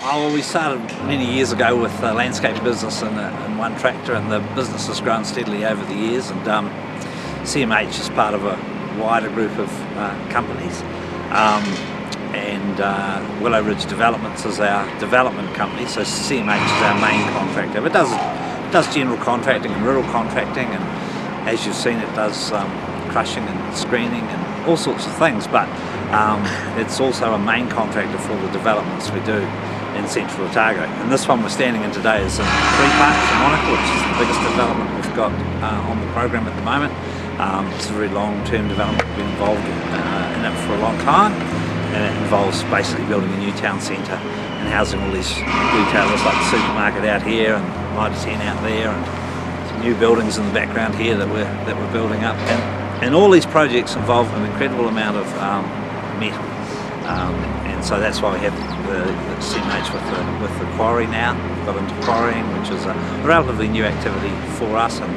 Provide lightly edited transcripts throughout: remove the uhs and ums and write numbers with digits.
Well, we started many years ago with a landscape business and one tractor, and the business has grown steadily over the years, and CMH is part of a wider group of companies, and Willow Ridge Developments is our development company, so CMH is our main contractor. It does general contracting and rural contracting, and as you've seen, it does crushing and screening and all sorts of things, but it's also a main contractor for the developments we do in central Otago. And this one we're standing in today is in 3 parks in Wanaka, which is the biggest development we've got on the program at the moment. It's a very long-term development. We've been involved in it for a long time, and it involves basically building a new town centre and housing all these retailers like the supermarket out here and Mitre 10 out there, and some new buildings in the background here that we're building up. And all these projects involve an incredible amount of metal. And so that's why we have the CMH with the Quarry now. We've got into quarrying, which is a relatively new activity for us, and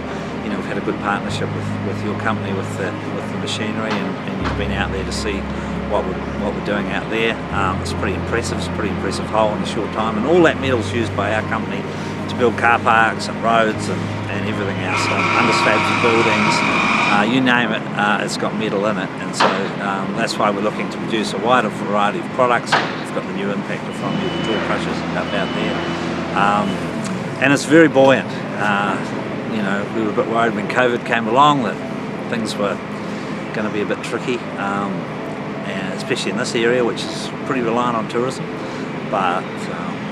we've had a good partnership with your company with the machinery, and you've been out there to see what we're doing out there. It's pretty impressive. It's a pretty impressive hole in a short time, and all that metal's used by our company to build car parks and roads and everything else, underslabs of buildings. You name it, it's got metal in it, and so that's why we're looking to produce a wider variety of products. We've got the new impactor from you, the jaw crushers up out there, and it's very buoyant. We were a bit worried when COVID came along that things were going to be a bit tricky, and especially in this area, which is pretty reliant on tourism. But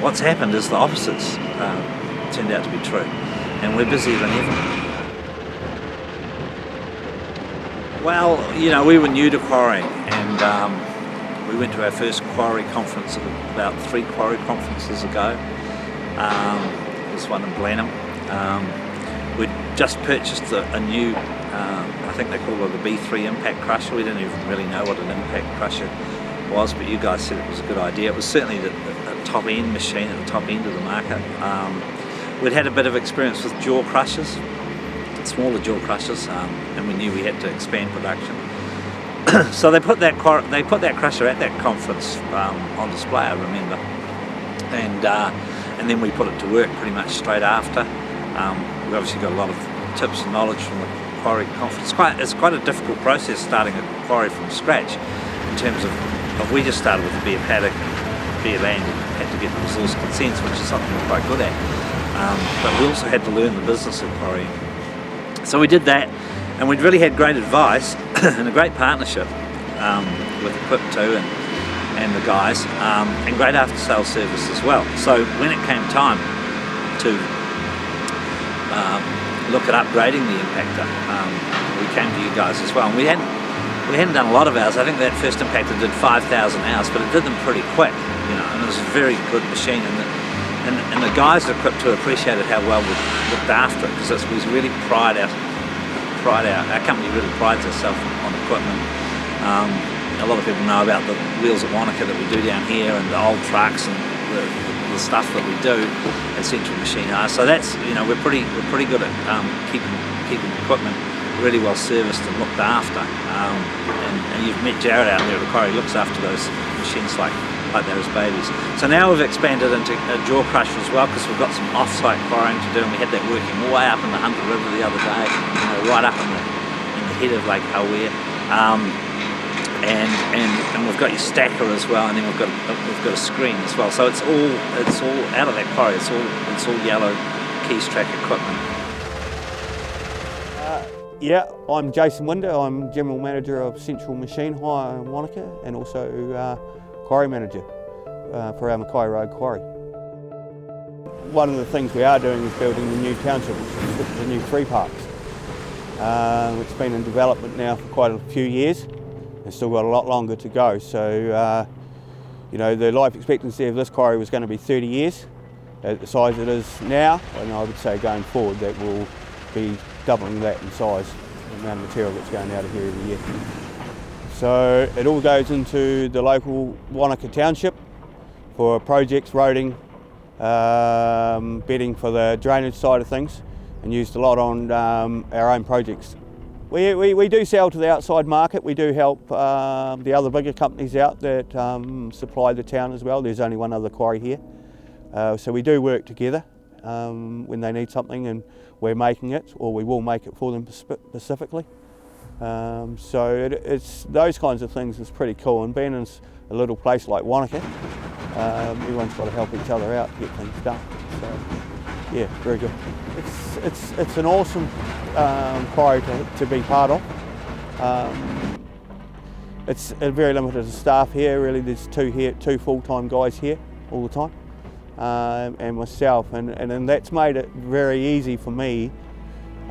what's happened is the opposites turned out to be true, and we're busier than ever. Well, we were new to quarrying, and we went to our first quarry conference about 3 quarry conferences ago. There was one in Blenheim. We'd just purchased a new, I think they call it a B3 impact crusher. We didn't even really know what an impact crusher was, but you guys said it was a good idea. It was certainly the top end machine at the top end of the market. We'd had a bit of experience with jaw crushers, smaller jaw crushers, and we knew we had to expand production. So they put that crusher at that conference on display, I remember, and then we put it to work pretty much straight after. We obviously got a lot of tips and knowledge from the quarry conference. It's quite a difficult process starting a quarry from scratch, in terms of we just started with a bare paddock and bare land and had to get the resource consents, which is something we're quite good at. But we also had to learn the business of quarrying. So we did that, and we'd really had great advice and a great partnership with Equip 2 and the guys, and great after-sales service as well. So when it came time to look at upgrading the impactor, we came to you guys as well. And we hadn't done a lot of hours. I think that first impactor did 5,000 hours, but it did them pretty quick, and it was a very good machine. And the guys at Equip 2 appreciated how well we looked after it, because we really our company really prides itself on equipment. A lot of people know about the wheels at Wanaka that we do down here, and the old trucks and the stuff that we do at Central Machine Hire. So that's we're pretty good at keeping equipment really well serviced and looked after. And you've met Jared out there at the Quarry. He looks after those machines like they're his babies. So now we've expanded into a jaw crusher as well, because we've got some off-site quarrying to do, and we had that working way up in the Hunter River the other day, right up in the head of Lake Hawea. And we've got your stacker as well, and then we've got a screen as well. So it's all out of that quarry. It's all yellow Keys track equipment. Yeah, I'm Jason Winder. I'm General Manager of Central Machine Hire in Wanaka, and also Quarry Manager for our Mackay Road Quarry. One of the things we are doing is building the new township, which is the new 3 parks. It's been in development now for quite a few years. It's still got a lot longer to go. So, the life expectancy of this quarry was going to be 30 years at the size it is now, and I would say going forward that will be doubling that in size, the amount of material that's going out of here every year. So it all goes into the local Wanaka Township, for projects, roading, bedding for the drainage side of things, and used a lot on our own projects. We do sell to the outside market. We do help the other bigger companies out that supply the town as well. There's only one other quarry here. So we do work together when they need something and we're making it, or we will make it for them specifically. So it's those kinds of things is pretty cool, and being in a little place like Wanaka, everyone's got to help each other out to get things done. So yeah, very good. It's an awesome quarry to be part of. It's very limited staff here. Really, there's two full-time guys here all the time, and myself, and that's made it very easy for me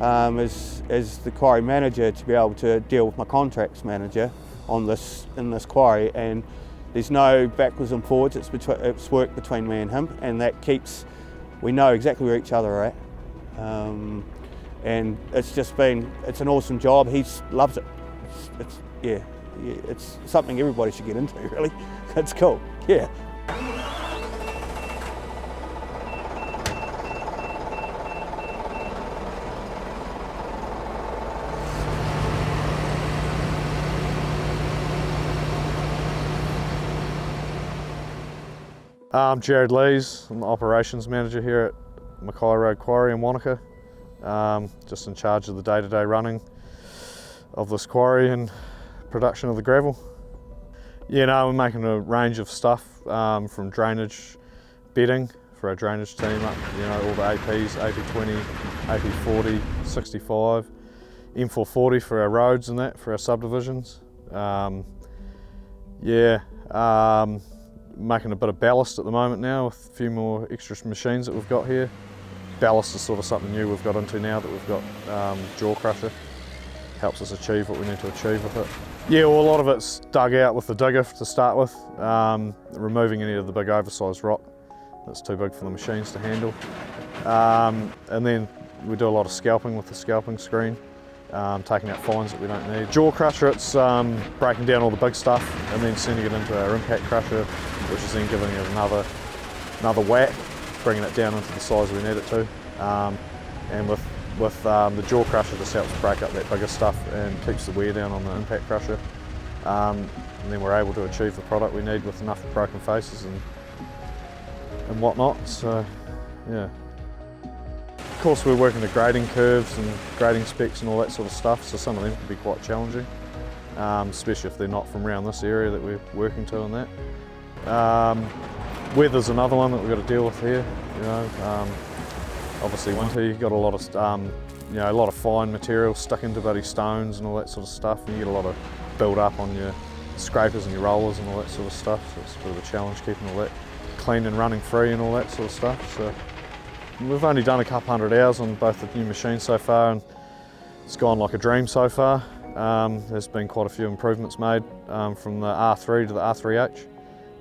as the quarry manager to be able to deal with my contracts manager in this quarry, and there's no backwards and forwards. It's work between me and him, and that keeps, we know exactly where each other are at, and it's an awesome job. He loves it. It's something everybody should get into, really. It's cool, yeah. I'm Jared Lees. I'm the operations manager here at Mackay Road Quarry in Wanaka. Just in charge of the day-to-day running of this quarry and production of the gravel. Yeah, no, we're making a range of stuff from drainage, bedding for our drainage team up, all the APs, AP20, AP40, 65, M440 for our roads and that, for our subdivisions. Making a bit of ballast at the moment now with a few more extra machines that we've got here. Ballast is sort of something new we've got into now that we've got jaw crusher. Helps us achieve what we need to achieve with it. Yeah, well, a lot of it's dug out with the digger to start with, removing any of the big oversized rock that's too big for the machines to handle. And then we do a lot of scalping with the scalping screen, taking out fines that we don't need. Jaw crusher, it's breaking down all the big stuff and then sending it into our impact crusher, which is then giving it another whack, bringing it down into the size we need it to. And with the jaw crusher, this helps break up that bigger stuff and keeps the wear down on the impact crusher. And then we're able to achieve the product we need with enough broken faces and whatnot. So, yeah. Of course, we're working the grading curves and grading specs and all that sort of stuff, so some of them can be quite challenging, especially if they're not from around this area that we're working to and that. Weather's another one that we've got to deal with here. Obviously winter, you've got a lot of fine material sticking to bloody stones and all that sort of stuff, and you get a lot of build up on your scrapers and your rollers and all that sort of stuff, so it's a bit of a challenge keeping all that clean and running free and all that sort of stuff. So we've only done a couple hundred hours on both the new machines so far, and it's gone like a dream so far. There's been quite a few improvements made from the R3 to the R3H.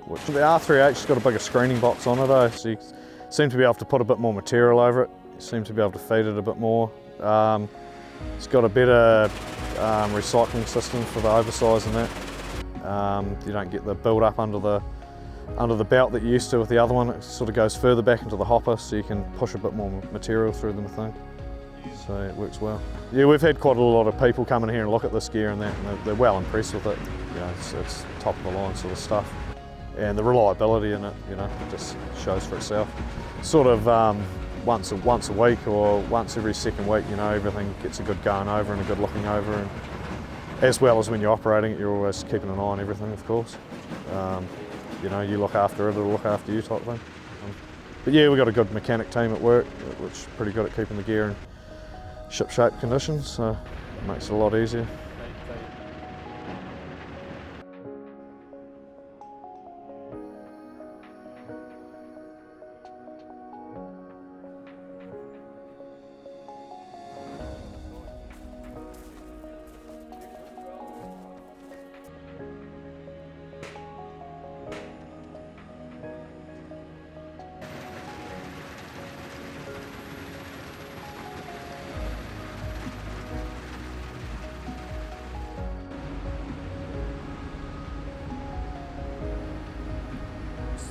The R3H's got a bigger screening box on it though, so you seem to be able to put a bit more material over it. You seem to be able to feed it a bit more. It's got a better recycling system for the oversize and that. You don't get the build up under the belt that you used to with the other one. It sort of goes further back into the hopper, so you can push a bit more material through the thing. So it works well. Yeah, we've had quite a lot of people come in here and look at this gear and that, and they're well impressed with it. It's top of the line sort of stuff. And the reliability in it, just shows for itself. Sort of once a week or once every second week, everything gets a good going over and a good looking over, and as well as when you're operating it, you're always keeping an eye on everything, of course. You look after it, it'll look after you type thing. But yeah, we've got a good mechanic team at work, which is pretty good at keeping the gear in ship-shape conditions, so it makes it a lot easier.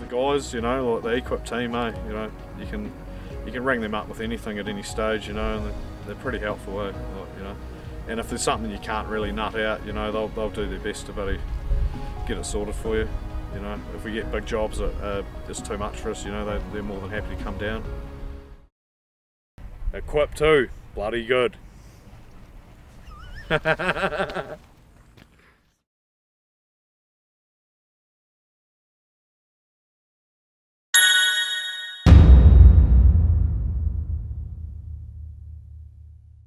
guys, you know, like the Equip team, you know, you can ring them up with anything at any stage, you know, and they're pretty helpful, like, you know. And if there's something you can't really nut out, you know, they'll do their best to get it sorted for you. You know, if we get big jobs that are just too much for us, you know, they're more than happy to come down. Equip too, bloody good.